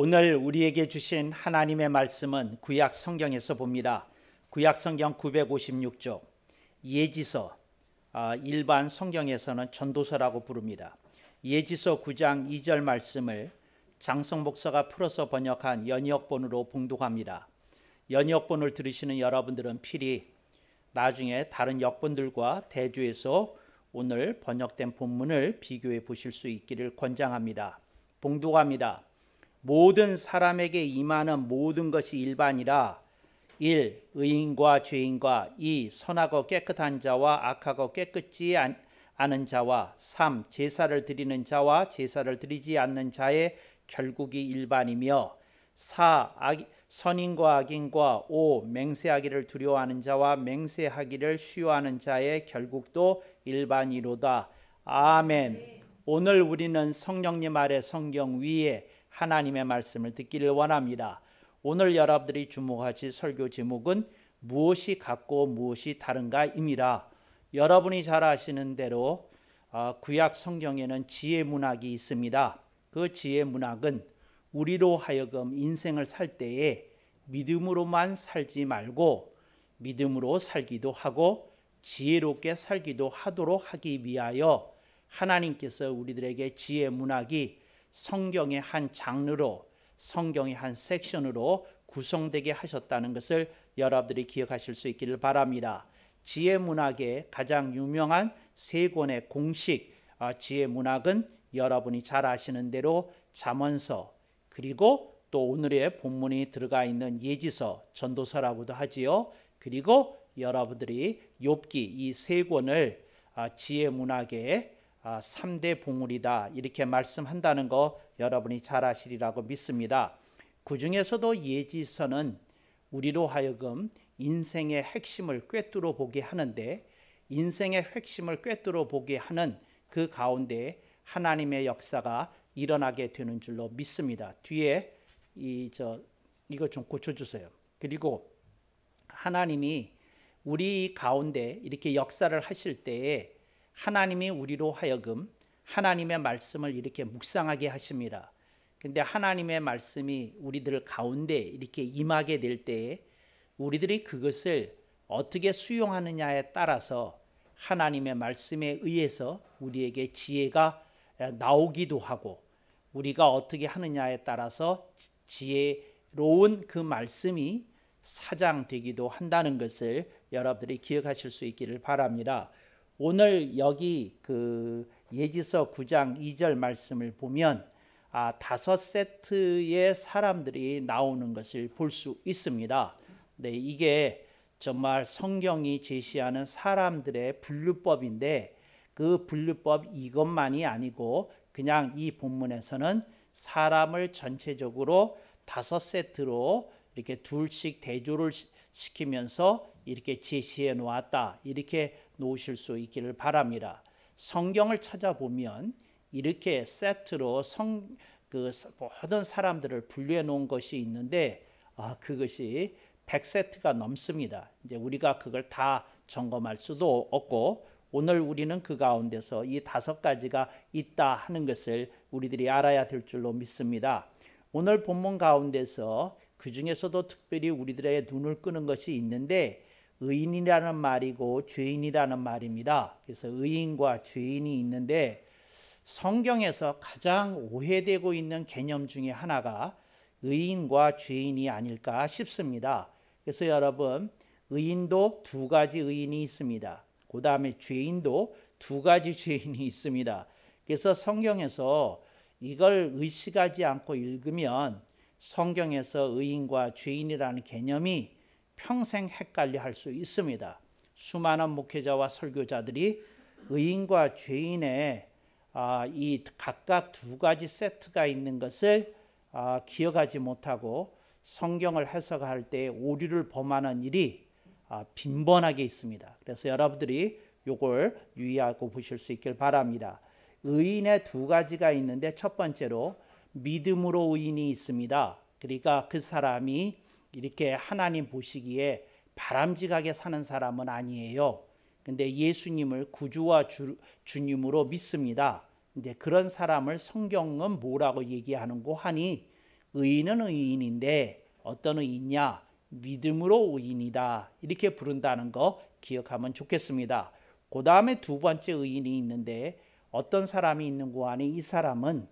오늘 우리에게 주신 하나님의 말씀은 구약 성경에서 봅니다. 구약 성경 956쪽 예지서, 일반 성경에서는 전도서라고 부릅니다. 예지서 9장 2절 말씀을 장성 목사가 풀어서 번역한 연역본으로 봉독합니다. 연역본을 들으시는 여러분들은 필히 나중에 다른 역본들과 대조해서 오늘 번역된 본문을 비교해 보실 수 있기를 권장합니다. 봉독합니다. 모든 사람에게 임하는 모든 것이 일반이라. 1. 의인과 죄인과 2. 선하고 깨끗한 자와 악하고 깨끗지 않은 자와 3. 제사를 드리는 자와 제사를 드리지 않는 자의 결국이 일반이며 4. 선인과 악인과 5. 맹세하기를 두려워하는 자와 맹세하기를 쉬워하는 자의 결국도 일반이로다. 아멘. 오늘 우리는 성령님 아래 성경 위에 하나님의 말씀을 듣기를 원합니다. 오늘 여러분들이 주목하실 설교 제목은 무엇이 같고 무엇이 다른가입니다. 여러분이 잘 아시는 대로 구약 성경에는 지혜 문학이 있습니다. 그 지혜 문학은 우리로 하여금 인생을 살 때에 믿음으로만 살지 말고 믿음으로 살기도 하고 지혜롭게 살기도 하도록 하기 위하여 하나님께서 우리들에게 지혜 문학이 성경의 한 장르로, 성경의 한 섹션으로 구성되게 하셨다는 것을 여러분들이 기억하실 수 있기를 바랍니다. 지혜 문학의 가장 유명한 세 권의 공식 지혜 문학은 여러분이 잘 아시는 대로 잠언서, 그리고 또 오늘의 본문이 들어가 있는 예지서, 전도서라고도 하지요. 그리고 여러분들이 욥기, 이 세 권을 지혜 문학의 3대 봉우리다 이렇게 말씀한다는 거 여러분이 잘 아시리라고 믿습니다. 그 중에서도 예지서는 우리로 하여금 인생의 핵심을 꿰뚫어 보게 하는데, 인생의 핵심을 꿰뚫어 보게 하는 그 가운데 하나님의 역사가 일어나게 되는 줄로 믿습니다. 뒤에 이거 좀 고쳐주세요. 그리고 하나님이 우리 가운데 이렇게 역사를 하실 때에 하나님이 우리로 하여금 하나님의 말씀을 이렇게 묵상하게 하십니다. 근데 하나님의 말씀이 우리들 가운데 이렇게 임하게 될 때에 우리들이 그것을 어떻게 수용하느냐에 따라서 하나님의 말씀에 의해서 우리에게 지혜가 나오기도 하고, 우리가 어떻게 하느냐에 따라서 지혜로운 그 말씀이 사장되기도 한다는 것을 여러분들이 기억하실 수 있기를 바랍니다. 오늘 여기 그 예지서 9장 2절 말씀을 보면 5세트의 사람들이 나오는 것을 볼 수 있습니다. 네, 이게 정말 성경이 제시하는 사람들의 분류법인데, 그 분류법 이것만이 아니고 그냥 이 본문에서는 사람을 전체적으로 5세트로 이렇게 둘씩 대조를 시키면서 이렇게 제시해 놓았다, 이렇게 놓으실 수 있기를 바랍니다. 성경을 찾아보면 이렇게 세트로 모든 사람들을 분류해 놓은 것이 있는데 그것이 100세트가 넘습니다. 이제 우리가 그걸 다 점검할 수도 없고, 오늘 우리는 그 가운데서 이 5가지가 있다 하는 것을 우리들이 알아야 될 줄로 믿습니다. 오늘 본문 가운데서 그 중에서도 특별히 우리들의 눈을 끄는 것이 있는데, 의인이라는 말이고 죄인이라는 말입니다. 그래서 의인과 죄인이 있는데, 성경에서 가장 오해되고 있는 개념 중에 하나가 의인과 죄인이 아닐까 싶습니다. 그래서 여러분, 의인도 2가지 의인이 있습니다. 그 다음에 죄인도 2가지 죄인이 있습니다. 그래서 성경에서 이걸 의식하지 않고 읽으면 성경에서 의인과 죄인이라는 개념이 평생 헷갈려 할 수 있습니다. 수많은 목회자와 설교자들이 의인과 죄인의 이 각각 2가지 세트가 있는 것을 기억하지 못하고 성경을 해석할 때 오류를 범하는 일이 빈번하게 있습니다. 그래서 여러분들이 이걸 유의하고 보실 수 있길 바랍니다. 의인의 2가지가 있는데, 첫 번째로 믿음으로 의인이 있습니다. 그러니까 그 사람이 이렇게 하나님 보시기에 바람직하게 사는 사람은 아니에요. 근데 예수님을 구주와 주님으로 믿습니다. 이제 그런 사람을 성경은 뭐라고 얘기하는고 하니, 의인은 의인인데 어떤 의인이냐? 믿음으로 의인이다. 이렇게 부른다는 거 기억하면 좋겠습니다. 그 다음에 두 번째 의인이 있는데 어떤 사람이 있는고 하니 이 사람은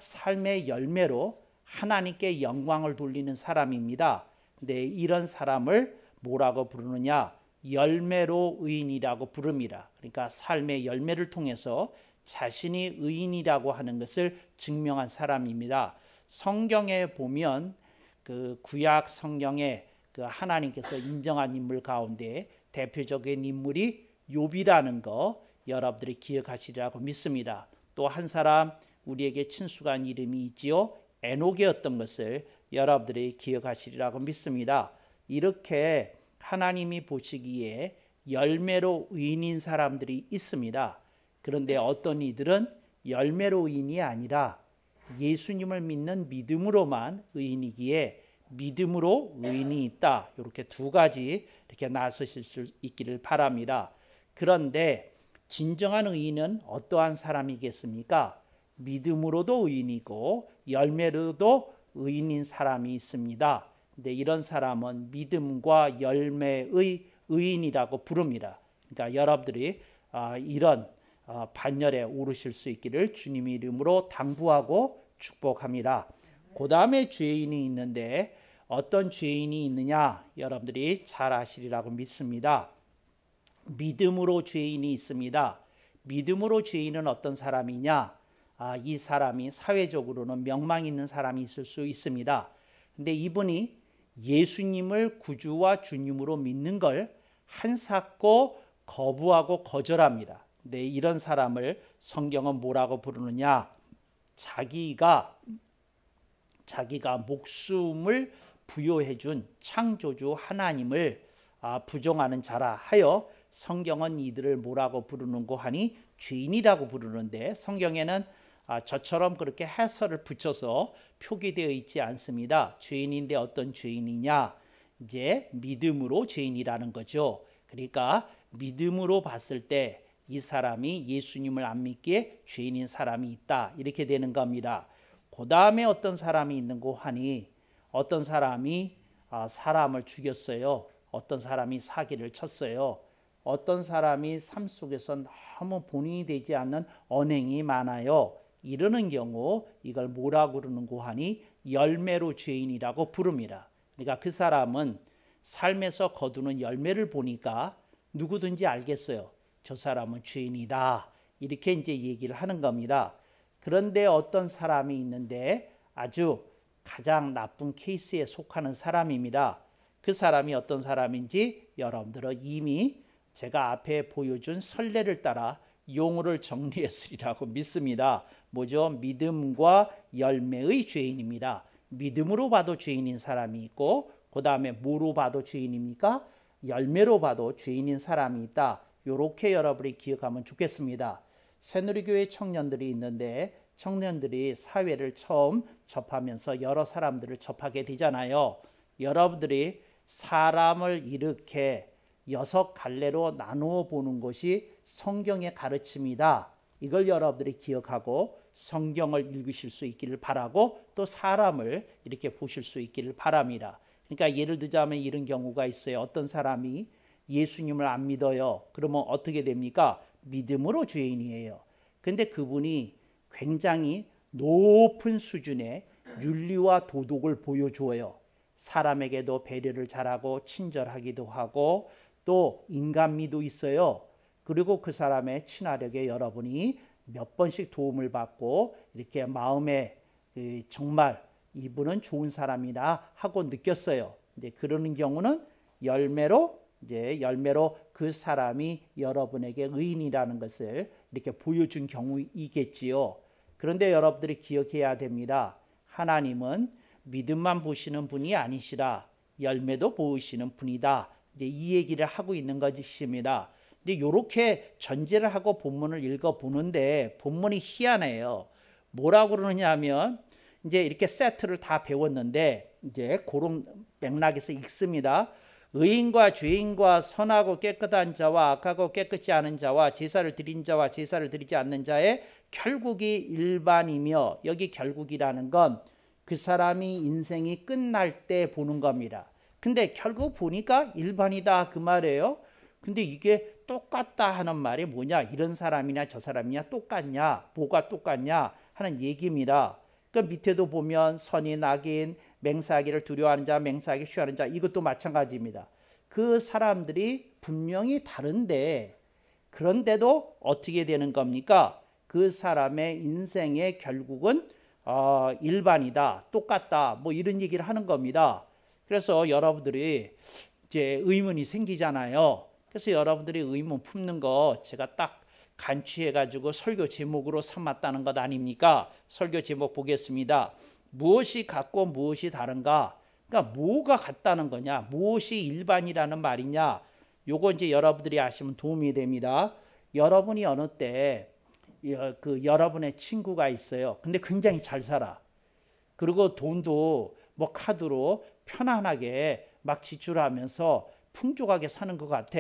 삶의 열매로 하나님께 영광을 돌리는 사람입니다. 근데 이런 사람을 뭐라고 부르느냐? 열매로 의인이라고 부릅니다. 그러니까 삶의 열매를 통해서 자신이 의인이라고 하는 것을 증명한 사람입니다. 성경에 보면 그 구약 성경에 그 하나님께서 인정한 인물 가운데 대표적인 인물이 욥이라는 거 여러분들이 기억하시리라고 믿습니다. 또 한 사람 우리에게 친숙한 이름이 있지요. 에녹이었던 것을 여러분들이 기억하시리라고 믿습니다. 이렇게 하나님이 보시기에 열매로 의인인 사람들이 있습니다. 그런데 어떤 이들은 열매로 의인이 아니라 예수님을 믿는 믿음으로만 의인이기에 믿음으로 의인이 있다. 이렇게 두 가지 이렇게 나서실 수 있기를 바랍니다. 그런데 진정한 의인은 어떠한 사람이겠습니까? 믿음으로도 의인이고 열매로도 의인인 사람이 있습니다. 근데 이런 사람은 믿음과 열매의 의인이라고 부릅니다. 그러니까 여러분들이 이런 반열에 오르실 수 있기를 주님의 이름으로 당부하고 축복합니다. 그 다음에 죄인이 있는데 어떤 죄인이 있느냐? 여러분들이 잘 아시리라고 믿습니다. 믿음으로 죄인이 있습니다. 믿음으로 죄인은 어떤 사람이냐? 이 사람이 사회적으로는 명망 있는 사람이 있을 수 있습니다. 근데 이분이 예수님을 구주와 주님으로 믿는 걸 한사코 거부하고 거절합니다. 근데 이런 사람을 성경은 뭐라고 부르느냐? 자기가 목숨을 부여해 준 창조주 하나님을 부정하는 자라 하여 성경은 이들을 뭐라고 부르는고 하니 죄인이라고 부르는데 성경에는 저처럼 그렇게 해설을 붙여서 표기되어 있지 않습니다. 죄인인데 어떤 죄인이냐? 이제 믿음으로 죄인이라는 거죠. 그러니까 믿음으로 봤을 때 이 사람이 예수님을 안 믿기에 죄인인 사람이 있다. 이렇게 되는 겁니다. 그 다음에 어떤 사람이 있는고 하니 어떤 사람이 사람을 죽였어요. 어떤 사람이 사기를 쳤어요. 어떤 사람이 삶 속에서 너무 본인이 되지 않는 언행이 많아요. 이러는 경우 이걸 뭐라고 그러는고 하니 열매로 죄인이라고 부릅니다. 그러니까 그 사람은 삶에서 거두는 열매를 보니까 누구든지 알겠어요. 저 사람은 죄인이다. 이렇게 이제 얘기를 하는 겁니다. 그런데 어떤 사람이 있는데 아주 가장 나쁜 케이스에 속하는 사람입니다. 그 사람이 어떤 사람인지 여러분들은 이미 제가 앞에 보여준 선례를 따라 용어를 정리했으리라고 믿습니다. 뭐죠? 믿음과 열매의 죄인입니다. 믿음으로 봐도 죄인인 사람이 있고 그 다음에 뭐로 봐도 죄인입니까? 열매로 봐도 죄인인 사람이 있다. 이렇게 여러분이 기억하면 좋겠습니다. 새누리교회 청년들이 있는데 청년들이 사회를 처음 접하면서 여러 사람들을 접하게 되잖아요. 여러분들이 사람을 이렇게 6갈래로 나누어 보는 것이 성경의 가르침이다. 이걸 여러분들이 기억하고 성경을 읽으실 수 있기를 바라고 또 사람을 이렇게 보실 수 있기를 바랍니다. 그러니까 예를 들자면 이런 경우가 있어요. 어떤 사람이 예수님을 안 믿어요. 그러면 어떻게 됩니까? 믿음으로 죄인이에요. 근데 그분이 굉장히 높은 수준의 윤리와 도덕을 보여줘요. 사람에게도 배려를 잘하고 친절하기도 하고 또 인간미도 있어요. 그리고 그 사람의 친화력에 여러분이 몇 번씩 도움을 받고 이렇게 마음에 정말 이분은 좋은 사람이다 하고 느꼈어요. 이제 그러는 경우는 열매로 그 사람이 여러분에게 의인이라는 것을 이렇게 보여준 경우이겠지요. 그런데 여러분들이 기억해야 됩니다. 하나님은 믿음만 보시는 분이 아니시라 열매도 보시는 분이다. 이제 이 얘기를 하고 있는 것입니다. 근데 이렇게 전제를 하고 본문을 읽어 보는데 본문이 희한해요. 뭐라고 그러느냐 하면 이제 이렇게 세트를 다 배웠는데 이제 그런 맥락에서 읽습니다. 의인과 죄인과 선하고 깨끗한 자와 악하고 깨끗지 않은 자와 제사를 드린 자와 제사를 드리지 않는 자의 결국이 일반이며 여기 결국이라는 건 그 사람이 인생이 끝날 때 보는 겁니다. 근데 결국 보니까 일반이다 그 말이에요. 근데 이게 똑같다 하는 말이 뭐냐? 이런 사람이냐 저 사람이냐 똑같냐? 뭐가 똑같냐 하는 얘기입니다. 그 밑에도 보면 선인 악인, 맹세하기를 두려워하는 자, 맹세하기 싫어하는 자, 이것도 마찬가지입니다. 그 사람들이 분명히 다른데 그런데도 어떻게 되는 겁니까? 그 사람의 인생의 결국은 일반이다, 똑같다, 뭐 이런 얘기를 하는 겁니다. 그래서 여러분들이 이제 의문이 생기잖아요. 그래서 여러분들이 의문 품는 거 제가 딱 간추해가지고 설교 제목으로 삼았다는 것 아닙니까? 설교 제목 보겠습니다. 무엇이 같고 무엇이 다른가? 그러니까 뭐가 같다는 거냐? 무엇이 일반이라는 말이냐? 요거 이제 여러분들이 아시면 도움이 됩니다. 여러분이 어느 때 그 여러분의 친구가 있어요. 근데 굉장히 잘 살아. 그리고 돈도 뭐 카드로 편안하게 막 지출하면서 풍족하게 사는 것 같아.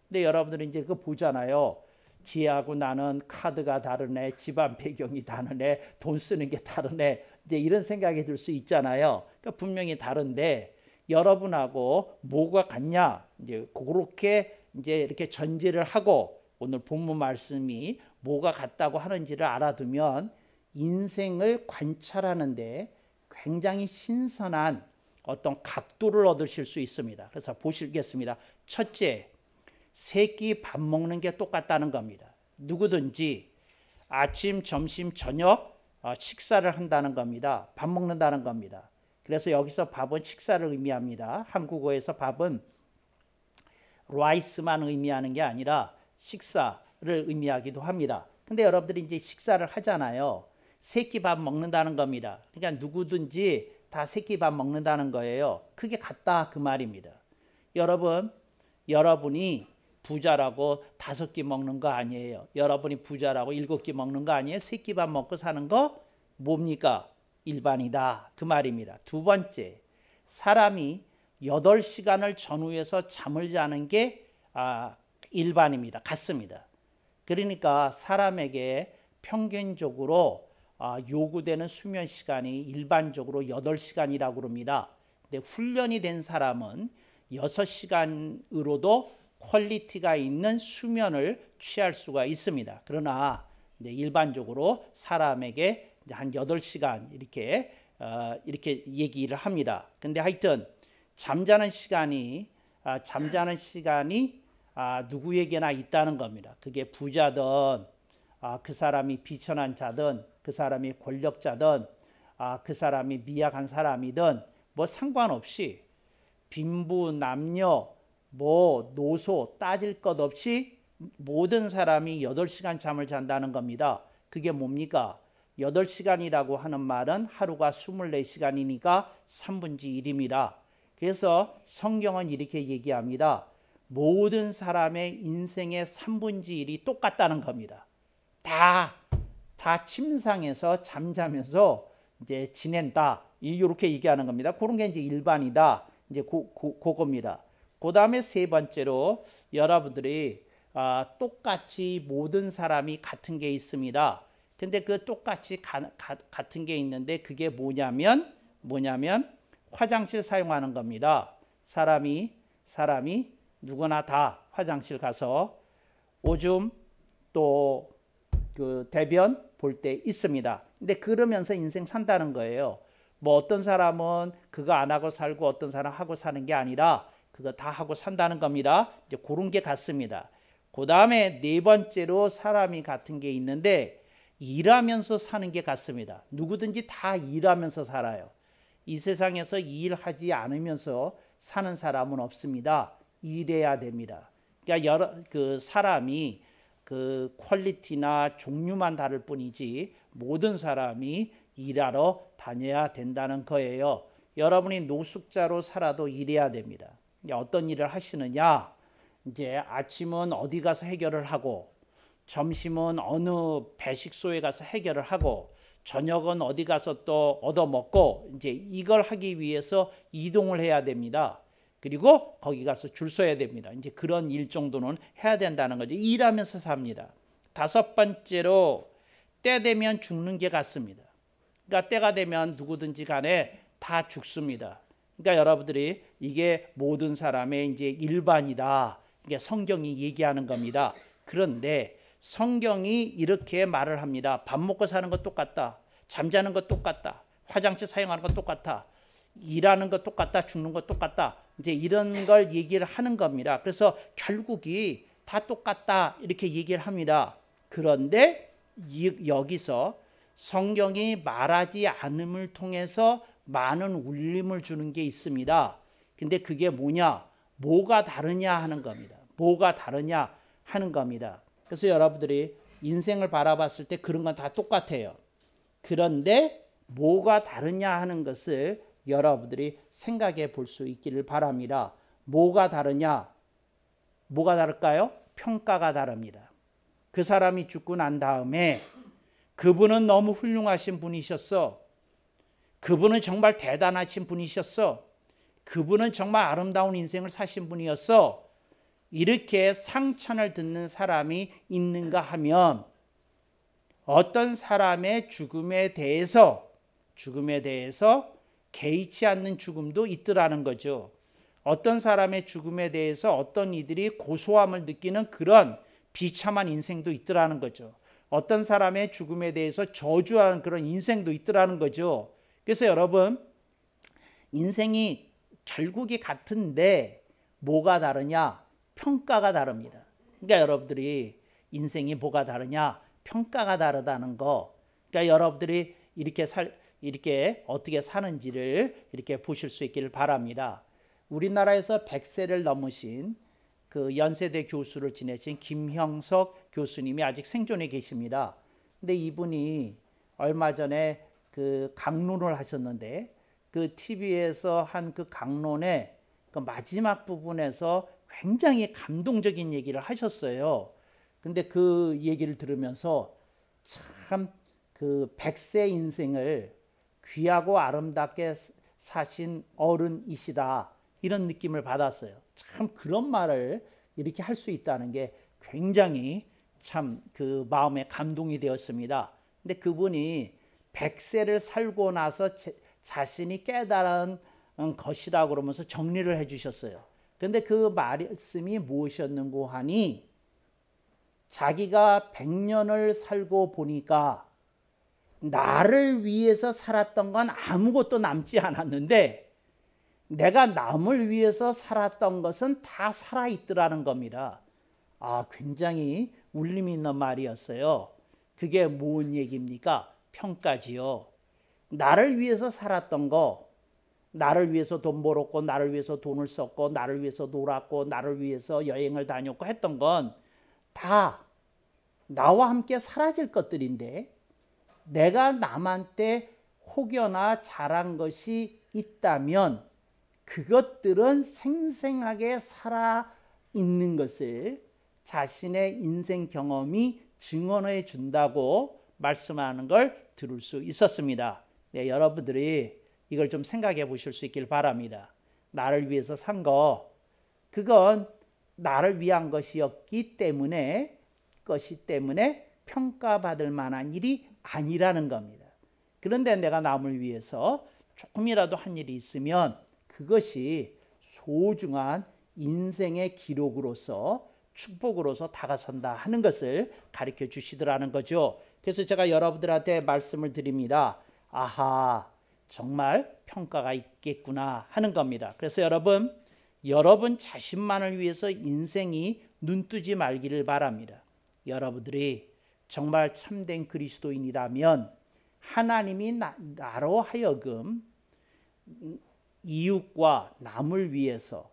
근데 여러분들이 이제 그거 보잖아요. 지하고 나는 카드가 다르네, 집안 배경이 다르네, 돈 쓰는 게 다르네. 이제 이런 생각이 들 수 있잖아요. 그러니까 분명히 다른데 여러분하고 뭐가 같냐? 이제 그렇게 이제 이렇게 전제를 하고 오늘 본문 말씀이 뭐가 같다고 하는지를 알아두면 인생을 관찰하는데 굉장히 신선한 어떤 각도를 얻으실 수 있습니다. 그래서 보시겠습니다. 첫째, 세끼 밥 먹는 게 똑같다는 겁니다. 누구든지 아침, 점심, 저녁 식사를 한다는 겁니다. 밥 먹는다는 겁니다. 그래서 여기서 밥은 식사를 의미합니다. 한국어에서 밥은 라이스만 의미하는 게 아니라 식사를 의미하기도 합니다. 근데 여러분들이 이제 식사를 하잖아요. 세끼 밥 먹는다는 겁니다. 그러니까 누구든지 다 세끼 밥 먹는다는 거예요. 그게 같다 그 말입니다. 여러분이 부자라고 5끼 먹는 거 아니에요. 여러분이 부자라고 7끼 먹는 거 아니에요. 세끼 밥 먹고 사는 거 뭡니까? 일반이다 그 말입니다. 두 번째, 사람이 8시간을 전후해서 잠을 자는 게 일반입니다. 같습니다. 그러니까 사람에게 평균적으로 요구되는 수면 시간이 일반적으로 8시간이라고 그럽니다. 근데 훈련이 된 사람은 6시간으로도 퀄리티가 있는 수면을 취할 수가 있습니다. 그러나 일반적으로 사람에게 한 8시간 이렇게 얘기를 합니다. 근데 하여튼 잠자는 시간이 누구에게나 있다는 겁니다. 그게 부자든 그 사람이 비천한 자든 그 사람이 권력자든 그 사람이 미약한 사람이든 뭐 상관없이 빈부 남녀 뭐 노소 따질 것 없이 모든 사람이 8시간 잠을 잔다는 겁니다. 그게 뭡니까? 8시간이라고 하는 말은 하루가 24시간이니까 3분의 1입니다. 그래서 성경은 이렇게 얘기합니다. 모든 사람의 인생의 3분의 1이 똑같다는 겁니다. 다 침상에서 잠자면서 이제 지낸다. 이렇게 얘기하는 겁니다. 그런 게 이제 일반이다. 이제 그겁니다. 그 다음에 세 번째로 여러분들이 똑같이 모든 사람이 같은 게 있습니다. 근데 그 똑같이 같은 게 있는데 그게 뭐냐면 화장실 사용하는 겁니다. 사람이 누구나 다 화장실 가서 오줌 또 그 대변 볼 때 있습니다. 근데 그러면서 인생 산다는 거예요. 뭐 어떤 사람은 그거 안 하고 살고 어떤 사람 하고 사는 게 아니라 그거 다 하고 산다는 겁니다. 이제 그런 게 같습니다. 그 다음에 네 번째로 사람이 같은 게 있는데 일하면서 사는 게 같습니다. 누구든지 다 일하면서 살아요. 이 세상에서 일하지 않으면서 사는 사람은 없습니다. 일해야 됩니다. 그러니까 그 사람이 그 퀄리티나 종류만 다를 뿐이지 모든 사람이 일하러 다녀야 된다는 거예요. 여러분이 노숙자로 살아도 일해야 됩니다. 어떤 일을 하시느냐? 이제 아침은 어디 가서 해결을 하고, 점심은 어느 배식소에 가서 해결을 하고, 저녁은 어디 가서 또 얻어 먹고, 이제 이걸 하기 위해서 이동을 해야 됩니다. 그리고 거기 가서 줄 서야 됩니다. 이제 그런 일 정도는 해야 된다는 거죠. 일하면서 삽니다. 다섯 번째로 때 되면 죽는 게 같습니다. 그러니까 때가 되면 누구든지 간에 다 죽습니다. 그러니까 여러분들이 이게 모든 사람의 이제 일반이다. 이게 성경이 얘기하는 겁니다. 그런데 성경이 이렇게 말을 합니다. 밥 먹고 사는 것 똑같다. 잠자는 것 똑같다. 화장실 사용하는 것 똑같다. 일하는 것 똑같다. 죽는 것 똑같다. 이제 이런 걸 얘기를 하는 겁니다. 그래서 결국이 다 똑같다. 이렇게 얘기를 합니다. 그런데 여기서 성경이 말하지 않음을 통해서 많은 울림을 주는 게 있습니다. 근데 그게 뭐냐? 뭐가 다르냐 하는 겁니다. 뭐가 다르냐 하는 겁니다. 그래서 여러분들이 인생을 바라봤을 때 그런 건 다 똑같아요. 그런데 뭐가 다르냐 하는 것을 여러분들이 생각해 볼 수 있기를 바랍니다. 뭐가 다르냐? 뭐가 다를까요? 평가가 다릅니다. 그 사람이 죽고 난 다음에 그분은 너무 훌륭하신 분이셨어. 그분은 정말 대단하신 분이셨어. 그분은 정말 아름다운 인생을 사신 분이었어. 이렇게 상찬을 듣는 사람이 있는가 하면 어떤 사람의 죽음에 대해서 개의치 않는 죽음도 있더라는 거죠. 어떤 사람의 죽음에 대해서 어떤 이들이 고소함을 느끼는 그런 비참한 인생도 있더라는 거죠. 어떤 사람의 죽음에 대해서 저주하는 그런 인생도 있더라는 거죠. 그래서 여러분, 인생이 결국이 같은데 뭐가 다르냐? 평가가 다릅니다. 그러니까 여러분들이 인생이 뭐가 다르냐? 평가가 다르다는 거. 그러니까 여러분들이 이렇게 어떻게 사는지를 이렇게 보실 수 있기를 바랍니다. 우리나라에서 100세를 넘으신 그 연세대 교수를 지내신 김형석 교수님이 아직 생존해 계십니다. 근데 이분이 얼마 전에 그 강론을 하셨는데 그 TV에서 한 그 강론의 그 마지막 부분에서 굉장히 감동적인 얘기를 하셨어요. 근데 그 얘기를 들으면서 참 그 100세 인생을 귀하고 아름답게 사신 어른이시다. 이런 느낌을 받았어요. 참 그런 말을 이렇게 할 수 있다는 게 굉장히 참 그 마음에 감동이 되었습니다. 근데 그분이 100세를 살고 나서 자신이 깨달은 것이라고 그러면서 정리를 해 주셨어요. 근데 그 말씀이 무엇이었는고 하니 자기가 100년을 살고 보니까 나를 위해서 살았던 건 아무것도 남지 않았는데 내가 남을 위해서 살았던 것은 다 살아있더라는 겁니다. 아, 굉장히 울림이 있는 말이었어요. 그게 뭔 얘기입니까? 평가지요. 나를 위해서 살았던 거, 나를 위해서 돈 벌었고, 나를 위해서 돈을 썼고, 나를 위해서 놀았고, 나를 위해서 여행을 다녔고 했던 건 다 나와 함께 사라질 것들인데 내가 남한테 혹여나 잘한 것이 있다면 그것들은 생생하게 살아있는 것을 자신의 인생 경험이 증언해 준다고 말씀하는 걸 들을 수 있었습니다. 네, 여러분들이 이걸 좀 생각해 보실 수 있길 바랍니다. 나를 위해서 산 거, 그건 나를 위한 것이었기 때문에 평가받을 만한 일이 아니라는 겁니다. 그런데 내가 남을 위해서 조금이라도 한 일이 있으면 그것이 소중한 인생의 기록으로서 축복으로서 다가선다 하는 것을 가르쳐 주시더라는 거죠. 그래서 제가 여러분들한테 말씀을 드립니다. 아하, 정말 평가가 있겠구나 하는 겁니다. 그래서 여러분 자신만을 위해서 인생이 눈뜨지 말기를 바랍니다. 여러분들이 정말 참된 그리스도인이라면 하나님이 나로 하여금 이웃과 남을 위해서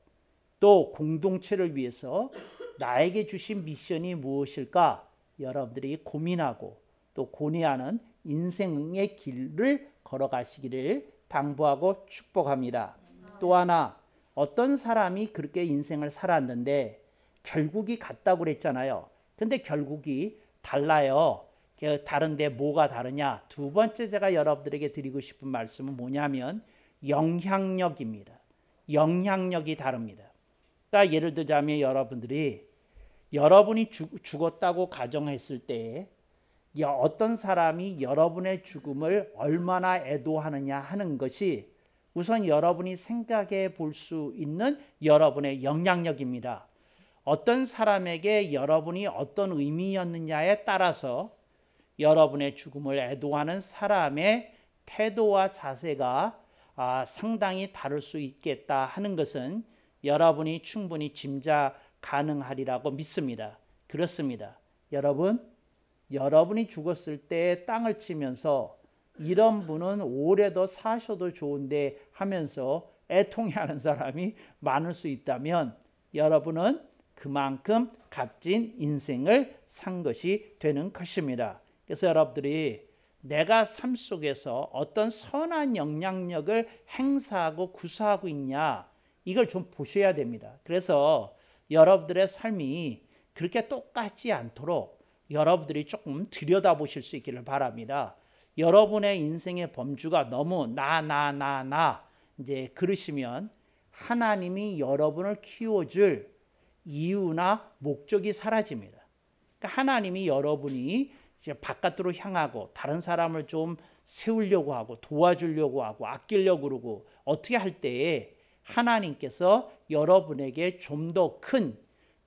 또 공동체를 위해서 나에게 주신 미션이 무엇일까? 여러분들이 고민하고 또 고뇌하는 인생의 길을 걸어가시기를 당부하고 축복합니다. 또 하나, 어떤 사람이 그렇게 인생을 살았는데 결국이 같다고 그랬잖아요. 근데 결국이 달라요. 다른데 뭐가 다르냐? 두 번째 제가 여러분들에게 드리고 싶은 말씀은 뭐냐면 영향력입니다. 영향력이 다릅니다. 그러니까 예를 들자면 여러분이 죽었다고 가정했을 때 어떤 사람이 여러분의 죽음을 얼마나 애도하느냐 하는 것이 우선 여러분이 생각해 볼 수 있는 여러분의 영향력입니다. 어떤 사람에게 여러분이 어떤 의미였느냐에 따라서 여러분의 죽음을 애도하는 사람의 태도와 자세가 상당히 다를 수 있겠다 하는 것은 여러분이 충분히 짐작 가능하리라고 믿습니다. 그렇습니다. 여러분이 죽었을 때 땅을 치면서 이런 분은 오래 더 사셔도 좋은데 하면서 애통해하는 사람이 많을 수 있다면 여러분은 그만큼 값진 인생을 산 것이 되는 것입니다. 그래서 여러분들이 내가 삶 속에서 어떤 선한 영향력을 행사하고 구사하고 있냐, 이걸 좀 보셔야 됩니다. 그래서 여러분들의 삶이 그렇게 똑같지 않도록 여러분들이 조금 들여다보실 수 있기를 바랍니다. 여러분의 인생의 범주가 너무 나 이제 그러시면 하나님이 여러분을 키워줄 이유나 목적이 사라집니다. 그러니까 하나님이 여러분이 이제 바깥으로 향하고 다른 사람을 좀 세우려고 하고 도와주려고 하고 아끼려고 그러고 어떻게 할 때에 하나님께서 여러분에게 좀 더 큰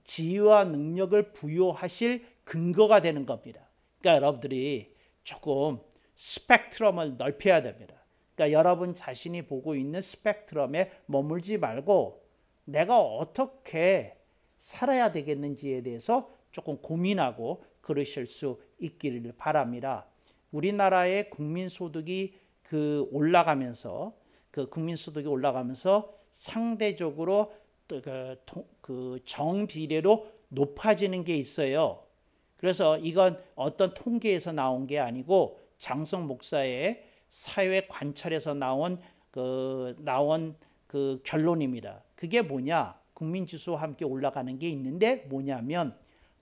지혜와 능력을 부여하실 근거가 되는 겁니다. 그러니까 여러분들이 조금 스펙트럼을 넓혀야 됩니다. 그러니까 여러분 자신이 보고 있는 스펙트럼에 머물지 말고 내가 어떻게 살아야 되겠는지에 대해서 조금 고민하고 그러실 수 있기를 바랍니다. 우리나라의 국민소득이 올라가면서 상대적으로 그 정비례로 높아지는 게 있어요. 그래서 이건 어떤 통계에서 나온 게 아니고 장성 목사의 사회 관찰에서 나온 그 결론입니다. 그게 뭐냐? 국민지수와 함께 올라가는 게 있는데 뭐냐면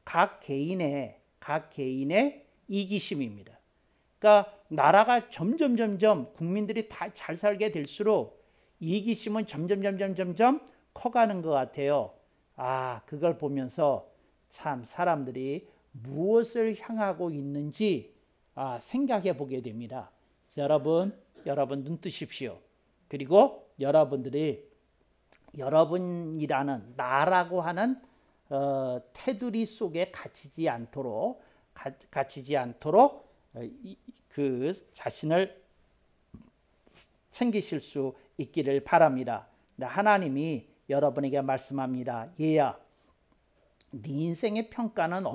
각 개인의 이기심입니다. 그러니까 나라가 점점 국민들이 다 잘 살게 될수록 이기심은 점점 커가는 것 같아요. 그걸 보면서 참 사람들이 무엇을 향하고 있는지 생각해 보게 됩니다. 그래서 여러분 눈 뜨십시오. 그리고 여러분들이 여러분이라는 나라고 하는 테두리 속에 갇히지 않도록 그 자신을 챙기실 수 있기를 바랍니다. 하나님이 여러분에게 말씀합니다. 얘야, 네 인생의 평가는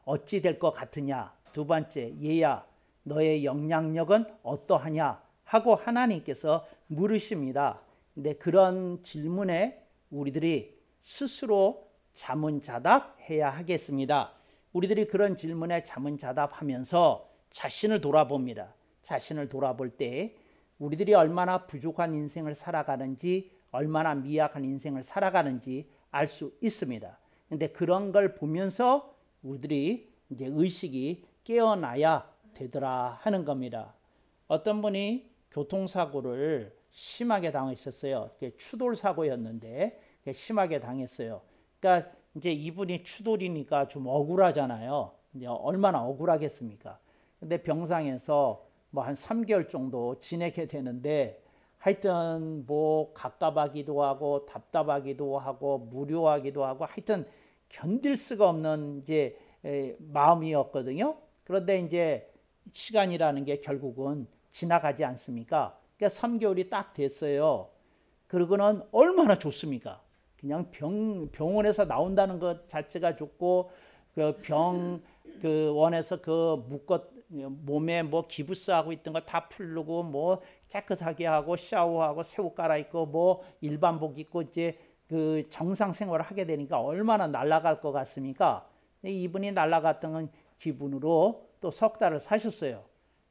어찌 될 것 같으냐? 두 번째, 얘야, 너의 영향력은 어떠하냐? 하고 하나님께서 물으십니다. 근데 그런 질문에 우리들이 스스로 자문자답해야 하겠습니다. 우리들이 그런 질문에 자문자답하면서 자신을 돌아봅니다. 자신을 돌아볼 때 우리들이 얼마나 부족한 인생을 살아가는지, 얼마나 미약한 인생을 살아가는지 알 수 있습니다. 근데 그런 걸 보면서 우리들이 이제 의식이 깨어나야 되더라 하는 겁니다. 어떤 분이 교통사고를 심하게 당했었어요. 추돌 사고였는데 심하게 당했어요. 그러니까 이제 이분이 추돌이니까 좀 억울하잖아요. 이제 얼마나 억울하겠습니까? 근데 병상에서 뭐 한 3개월 정도 지내게 되는데 하여튼 뭐 갑갑하기도 하고 답답하기도 하고 무료하기도 하고 하여튼 견딜 수가 없는 이제 마음이었거든요. 그런데 이제 시간이라는 게 결국은 지나가지 않습니까? 그러니까 3개월이 딱 됐어요. 그러고는 얼마나 좋습니까? 그냥 병원에서 나온다는 것 자체가 좋고 그 원에서 몸에 뭐 기부스하고 있던 거 다 풀르고 뭐 깨끗하게 하고 샤워하고 새 옷 갈아입고 뭐 일반복 입고 이제 그 정상 생활을 하게 되니까 얼마나 날아갈 것 같습니까? 이분이 날아갔던 기분으로 또 석 달을 사셨어요.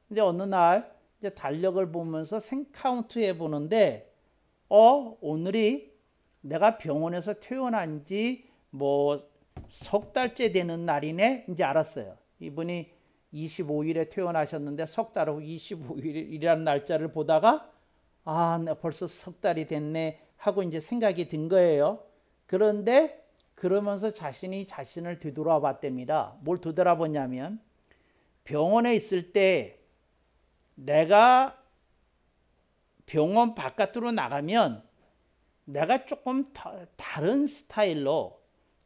근데 어느 날 이제 달력을 보면서 생카운트 해보는데 오늘이 내가 병원에서 퇴원한 지 뭐 석 달째 되는 날이네 이제 알았어요. 이분이 25일에 퇴원하셨는데 석 달 후 25일이라는 날짜를 보다가 벌써 석 달이 됐네 하고 이제 생각이 든 거예요. 그런데 그러면서 자신을 뒤돌아봤답니다. 뭘 뒤돌아보냐면 병원에 있을 때 내가 병원 바깥으로 나가면 내가 조금 다른 스타일로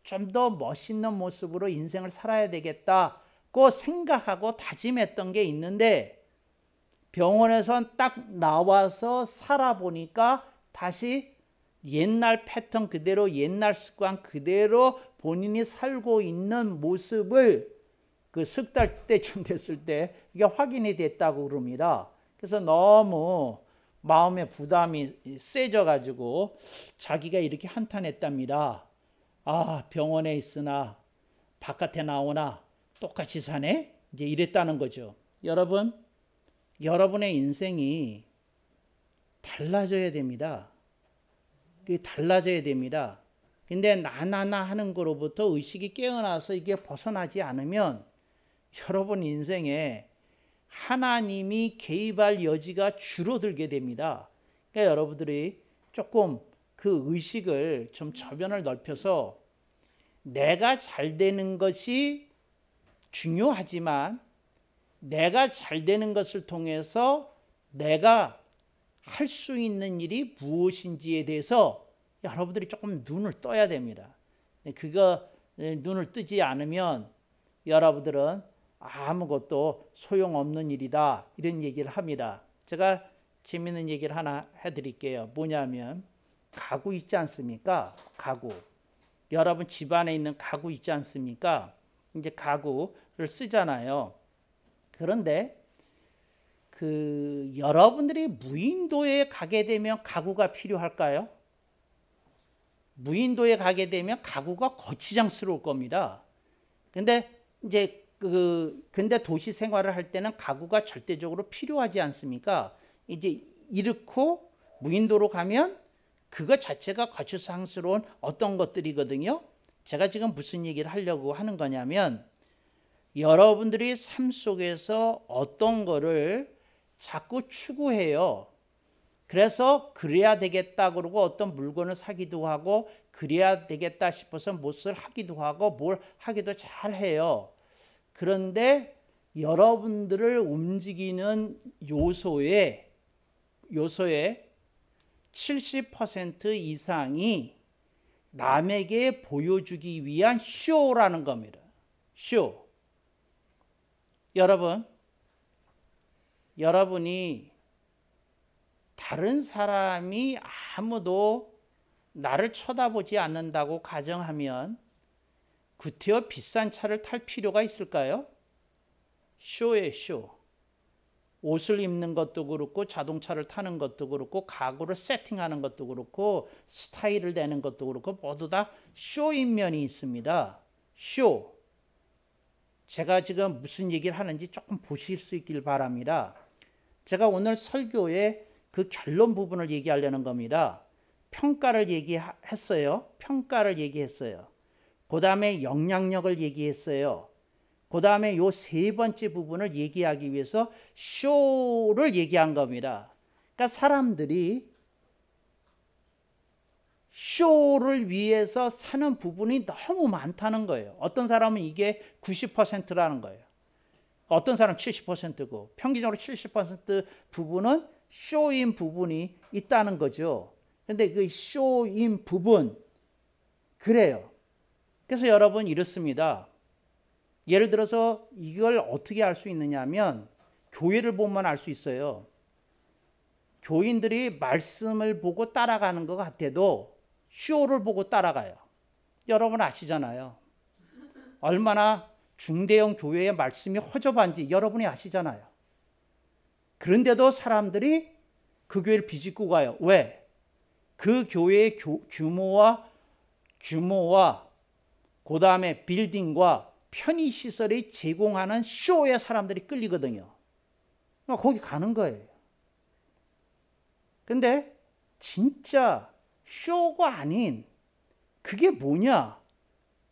좀 더 멋있는 모습으로 인생을 살아야 되겠다고 생각하고 다짐했던 게 있는데, 병원에서 딱 나와서 살아보니까 다시 옛날 패턴 그대로, 옛날 습관 그대로 본인이 살고 있는 모습을 그 석 달 때쯤 됐을 때 이게 확인이 됐다고 그럽니다. 그래서 너무 마음의 부담이 세져 가지고 자기가 이렇게 한탄했답니다. 아, 병원에 있으나 바깥에 나오나 똑같이 사네? 이제 이랬다는 거죠. 여러분, 여러분의 인생이 달라져야 됩니다. 그게 달라져야 됩니다. 근데 나나나 하는 거로부터 의식이 깨어나서 이게 벗어나지 않으면 여러분 인생에 하나님이 개입할 여지가 줄어들게 됩니다. 그러니까 여러분들이 조금 그 의식을 좀 저변을 넓혀서 내가 잘 되는 것이 중요하지만 내가 잘 되는 것을 통해서 내가 할 수 있는 일이 무엇인지에 대해서 여러분들이 조금 눈을 떠야 됩니다. 그거 눈을 뜨지 않으면 여러분들은 아무것도 소용없는 일이다, 이런 얘기를 합니다. 제가 재밌는 얘기를 하나 해드릴게요. 뭐냐면 가구 있지 않습니까? 가구. 여러분 집안에 있는 가구 있지 않습니까? 이제 가구를 쓰잖아요. 그런데 여러분들이 무인도에 가게 되면 가구가 필요할까요? 무인도에 가게 되면 가구가 거추장스러울 겁니다. 근데 이제 근데 도시 생활을 할 때는 가구가 절대적으로 필요하지 않습니까? 이제 이렇고 무인도로 가면 그것 자체가 거추장스러운 어떤 것들이거든요. 제가 지금 무슨 얘기를 하려고 하는 거냐면, 여러분들이 삶 속에서 어떤 거를 자꾸 추구해요. 그래서 그래야 되겠다 그러고 어떤 물건을 사기도 하고, 그래야 되겠다 싶어서 무엇을 하기도 하고 뭘 하기도 잘 해요. 그런데 여러분들을 움직이는 요소의 70% 이상이 남에게 보여주기 위한 쇼라는 겁니다. 쇼. 여러분이 다른 사람이 아무도 나를 쳐다보지 않는다고 가정하면 구태여 비싼 차를 탈 필요가 있을까요? 쇼예요, 쇼. 옷을 입는 것도 그렇고 자동차를 타는 것도 그렇고 가구를 세팅하는 것도 그렇고 스타일을 내는 것도 그렇고 모두 다 쇼인 면이 있습니다. 쇼. 제가 지금 무슨 얘기를 하는지 조금 보실 수 있길 바랍니다. 제가 오늘 설교의 그 결론 부분을 얘기하려는 겁니다. 평가를 얘기했어요. 그 다음에 영향력을 얘기했어요. 그 다음에 요 세 번째 부분을 얘기하기 위해서 쇼를 얘기한 겁니다. 그러니까 사람들이 쇼를 위해서 사는 부분이 너무 많다는 거예요. 어떤 사람은 이게 90%라는 거예요. 어떤 사람은 70%고 평균적으로 70% 부분은 쇼인 부분이 있다는 거죠. 그런데 그 쇼인 부분, 그래요. 그래서 여러분 이렇습니다. 예를 들어서 이걸 어떻게 알 수 있느냐 하면 교회를 보면 알 수 있어요. 교인들이 말씀을 보고 따라가는 것 같아도 쇼를 보고 따라가요. 여러분 아시잖아요. 얼마나 중대형 교회의 말씀이 허접한지 여러분이 아시잖아요. 그런데도 사람들이 그 교회를 비집고 가요. 왜? 그 교회의 규모와 그 다음에 빌딩과 편의시설이 제공하는 쇼에 사람들이 끌리거든요. 거기 가는 거예요. 근데 진짜 쇼가 아닌 그게 뭐냐?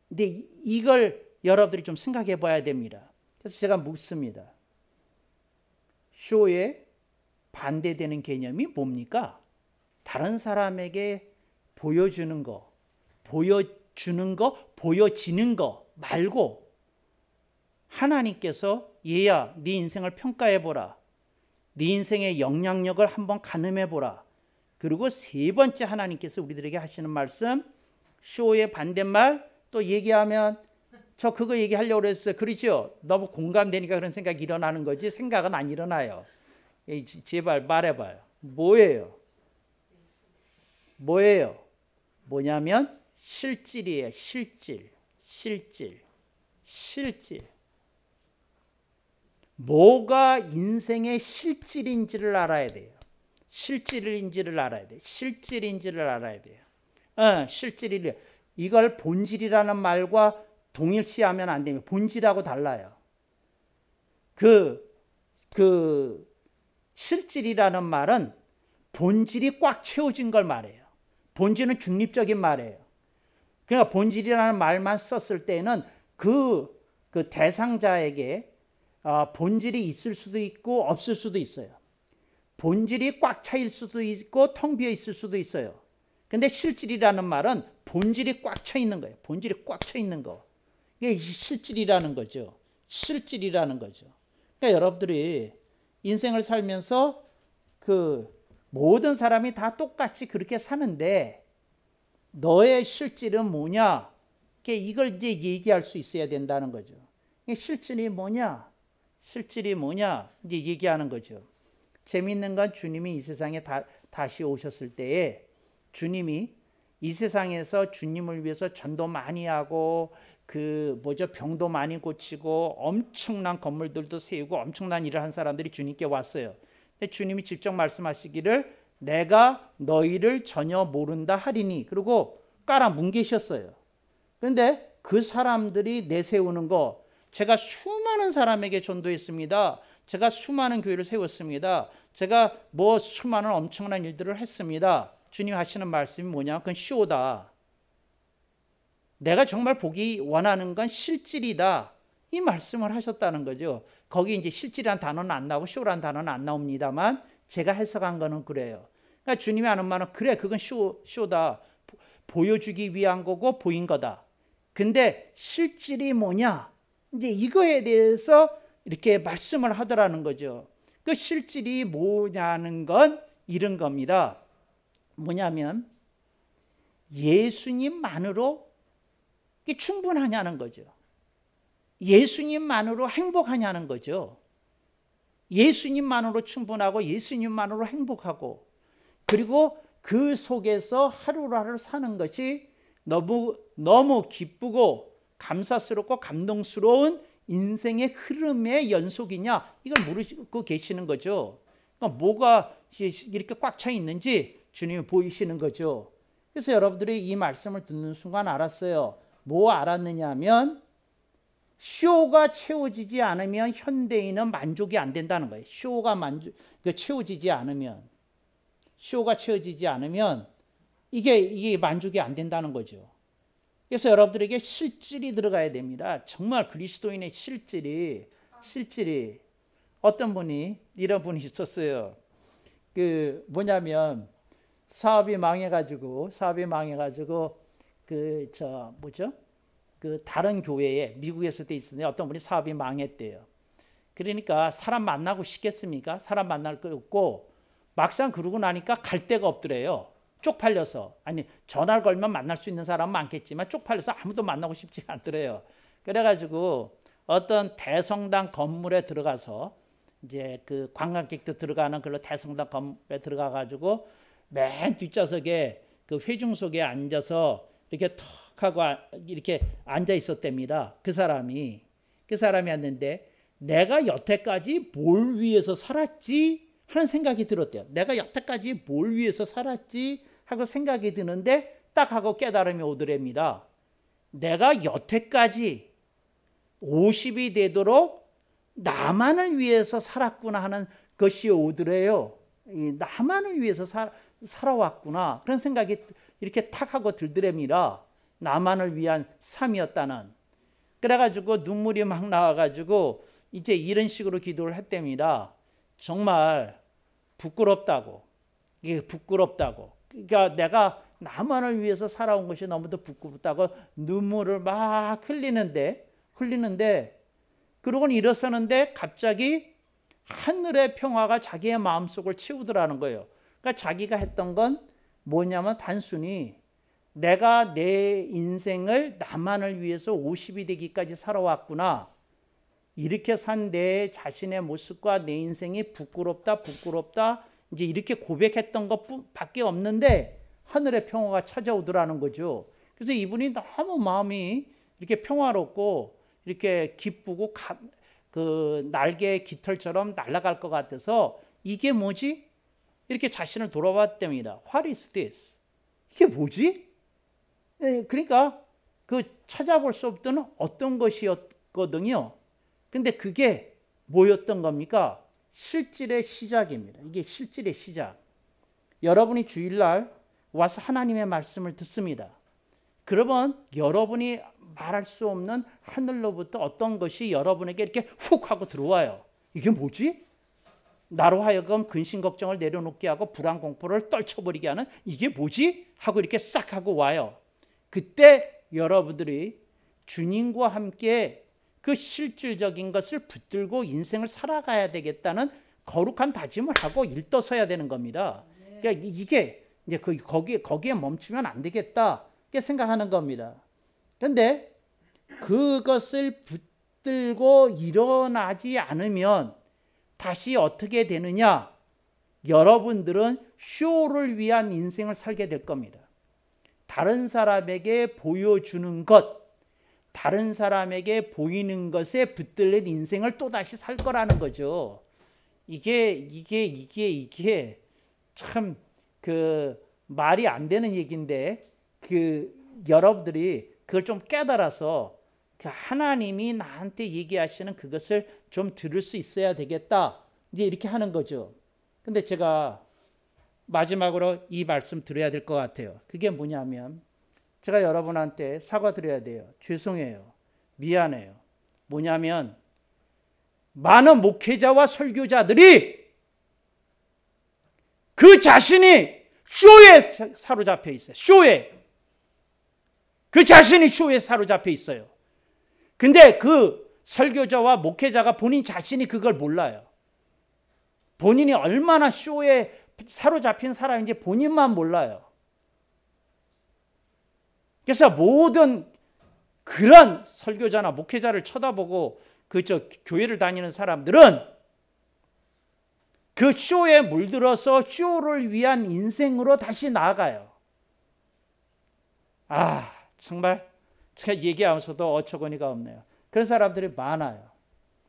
근데 이걸 여러분들이 좀 생각해 봐야 됩니다. 그래서 제가 묻습니다. 쇼에 반대되는 개념이 뭡니까? 다른 사람에게 보여지는 거 보여지는 거 말고 하나님께서 얘야, 네 인생을 평가해보라. 네 인생의 영향력을 한번 가늠해보라. 그리고 세 번째 하나님께서 우리들에게 하시는 말씀, 쇼의 반대말 또 얘기하면 저 그거 얘기하려고 그랬어요. 그렇죠? 너무 공감되니까 그런 생각이 일어나는 거지 생각은 안 일어나요. 제발 말해봐요. 뭐예요? 뭐예요? 뭐냐면 실질이에요. 실질. 뭐가 인생의 실질인지를 알아야 돼요. 실질인지를 알아야 돼요. 실질이 이걸 본질이라는 말과 동일시하면 안 됩니다. 본질하고 달라요. 그 실질이라는 말은 본질이 꽉 채워진 걸 말해요. 본질은 중립적인 말이에요. 그러니까 본질이라는 말만 썼을 때는 그 대상자에게 본질이 있을 수도 있고 없을 수도 있어요. 본질이 꽉 차일 수도 있고 텅 비어 있을 수도 있어요. 근데 실질이라는 말은 본질이 꽉 차 있는 거예요. 본질이 꽉 차 있는 거. 이게 실질이라는 거죠. 그러니까 여러분들이 인생을 살면서 모든 사람이 다 똑같이 그렇게 사는데 너의 실질은 뭐냐? 이걸 이제 얘기할 수 있어야 된다는 거죠. 실질이 뭐냐? 이제 얘기하는 거죠. 재미있는 건 주님이 이 세상에 다시 오셨을 때에 주님이 이 세상에서 주님을 위해서 전도 많이 하고 병도 많이 고치고 엄청난 건물들도 세우고 엄청난 일을 한 사람들이 주님께 왔어요. 근데 주님이 직접 말씀하시기를 내가 너희를 전혀 모른다 하리니 그리고 깔아 뭉개셨어요. 그런데 그 사람들이 내세우는 거 제가 수많은 사람에게 전도했습니다. 제가 수많은 교회를 세웠습니다. 제가 수많은 엄청난 일들을 했습니다. 주님 하시는 말씀이 뭐냐? 그건 쇼다. 내가 정말 보기 원하는 건 실질이다. 이 말씀을 하셨다는 거죠. 거기 이제 실질이라는 단어는 안 나오고 쇼라는 단어는 안 나옵니다만 제가 해석한 거는 그래요. 그러니까 주님이 하는 말은 그래 그건 쇼다. 보여주기 위한 거고 보인 거다. 근데 실질이 뭐냐? 이제 이거에 대해서 이렇게 말씀을 하더라는 거죠. 그 실질이 뭐냐는 건 이런 겁니다. 뭐냐면 예수님만으로 충분하냐는 거죠. 예수님만으로 행복하냐는 거죠. 예수님만으로 충분하고 예수님만으로 행복하고 그리고 그 속에서 하루하루 사는 것이 너무 기쁘고 감사스럽고 감동스러운 인생의 흐름의 연속이냐 이걸 모르고 계시는 거죠. 그러니까 뭐가 이렇게 꽉 차 있는지 주님이 보이시는 거죠. 그래서 여러분들이 이 말씀을 듣는 순간 알았어요. 뭐 알았느냐 하면 쇼가 채워지지 않으면 현대인은 만족이 안 된다는 거예요. 쇼가 채워지지 않으면 이게 만족이 안 된다는 거죠. 그래서 여러분들에게 실질이 들어가야 됩니다. 정말 그리스도인의 실질이 어떤 분이 이런 분이 있었어요. 뭐냐면 사업이 망해가지고 다른 교회에 미국에서 돼 있었는데 어떤 분이 사업이 망했대요. 그러니까 사람 만나고 싶겠습니까? 사람 만날 거 없고 막상 그러고 나니까 갈 데가 없더래요. 쪽팔려서. 아니 전화를 걸면 만날 수 있는 사람은 많겠지만 쪽팔려서 아무도 만나고 싶지 않더래요. 그래가지고 어떤 대성당 건물에 들어가서 이제 관광객도 들어가는 그런 대성당 건물에 들어가가지고 맨 뒷좌석에 회중석에 앉아서 이렇게 턱 하고 이렇게 앉아 있었답니다. 그 사람이 왔는데 내가 여태까지 뭘 위해서 살았지 하는 생각이 들었대요. 내가 여태까지 뭘 위해서 살았지 하고 생각이 드는데 딱 하고 깨달음이 오더랍니다. 내가 여태까지 50이 되도록 나만을 위해서 살았구나 하는 것이 오더래요. 나만을 위해서 살아왔구나 그런 생각이 이렇게 탁 하고 들더랍니다. 나만을 위한 삶이었다는. 그래가지고 눈물이 막 나와가지고 이제 이런 식으로 기도를 했답니다. 정말 부끄럽다고. 이게 부끄럽다고. 그러니까 내가 나만을 위해서 살아온 것이 너무도 부끄럽다고 눈물을 막 흘리는데 그러고는 일어서는데 갑자기 하늘의 평화가 자기의 마음속을 채우더라는 거예요. 그러니까 자기가 했던 건 뭐냐면 단순히 내가 내 인생을 나만을 위해서 50이 되기까지 살아왔구나. 이렇게 산 내 자신의 모습과 내 인생이 부끄럽다 이제 이렇게 고백했던 것밖에 없는데 하늘의 평화가 찾아오더라는 거죠. 그래서 이분이 너무 마음이 이렇게 평화롭고 이렇게 기쁘고 그 날개 깃털처럼 날아갈 것 같아서 이게 뭐지? 이렇게 자신을 돌아봤답니다. What is this? 이게 뭐지? 그러니까 그 찾아볼 수 없던 어떤 것이었거든요. 근데 그게 뭐였던 겁니까? 실질의 시작입니다. 이게 실질의 시작. 여러분이 주일날 와서 하나님의 말씀을 듣습니다. 그러면 여러분이 말할 수 없는 하늘로부터 어떤 것이 여러분에게 이렇게 훅 하고 들어와요. 이게 뭐지? 나로 하여금 근심 걱정을 내려놓게 하고 불안 공포를 떨쳐버리게 하는 이게 뭐지? 하고 이렇게 싹 하고 와요. 그때 여러분들이 주님과 함께 그 실질적인 것을 붙들고 인생을 살아가야 되겠다는 거룩한 다짐을 하고 일떠서야 되는 겁니다. 그러니까 이게 이제 거기에 멈추면 안 되겠다 이렇게 생각하는 겁니다. 그런데 그것을 붙들고 일어나지 않으면 다시 어떻게 되느냐? 여러분들은 쇼를 위한 인생을 살게 될 겁니다. 다른 사람에게 보여주는 것, 다른 사람에게 보이는 것에 붙들린 인생을 또다시 살 거라는 거죠. 이게 참 그 말이 안 되는 얘기인데 그 여러분들이 그걸 좀 깨달아서 그 하나님이 나한테 얘기하시는 그것을 좀 들을 수 있어야 되겠다. 이제 이렇게 하는 거죠. 근데 제가 마지막으로 이 말씀 드려야 될 것 같아요. 그게 뭐냐면 제가 여러분한테 사과드려야 돼요. 죄송해요. 미안해요. 뭐냐면 많은 목회자와 설교자들이 그 자신이 쇼에 사로잡혀 있어요. 쇼에. 그 자신이 쇼에 사로잡혀 있어요. 근데 그 설교자와 목회자가 본인 자신이 그걸 몰라요. 본인이 얼마나 쇼에 사로잡힌 사람인지 본인만 몰라요. 그래서 모든 그런 설교자나 목회자를 쳐다보고 교회를 다니는 사람들은 그 쇼에 물들어서 쇼를 위한 인생으로 다시 나아가요. 정말 제가 얘기하면서도 어처구니가 없네요. 그런 사람들이 많아요.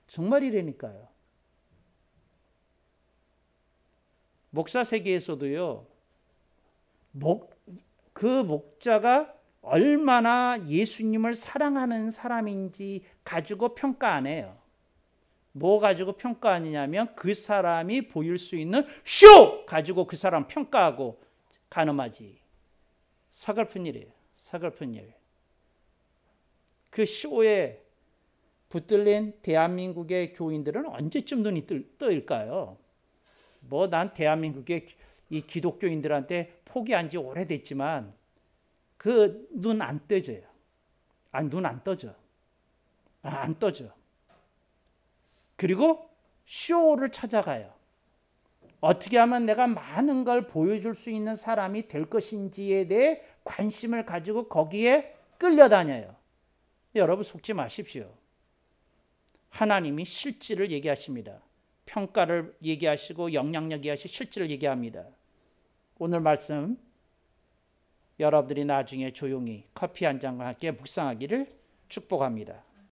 정말 이러니까요. 목사 세계에서도요. 그 목자가 얼마나 예수님을 사랑하는 사람인지 가지고 평가 안 해요. 뭐 가지고 평가하느냐면 그 사람이 보일 수 있는 쇼 가지고 그 사람 평가하고 가늠하지. 서글픈 일이에요. 서글픈 일. 그 쇼에 붙들린 대한민국의 교인들은 언제쯤 눈이 뜨일까요? 난 대한민국의 이 기독교인들한테 포기한 지 오래됐지만 그 눈 안 떠져요. 눈 안 떠져. 안 떠져. 그리고 쇼를 찾아가요. 어떻게 하면 내가 많은 걸 보여줄 수 있는 사람이 될 것인지에 대해 관심을 가지고 거기에 끌려다녀요. 여러분 속지 마십시오. 하나님이 실질을 얘기하십니다. 평가를 얘기하시고 영향력 얘기하시고 실질을 얘기합니다. 오늘 말씀 여러분들이 나중에 조용히 커피 한 잔과 함께 묵상하기를 축복합니다.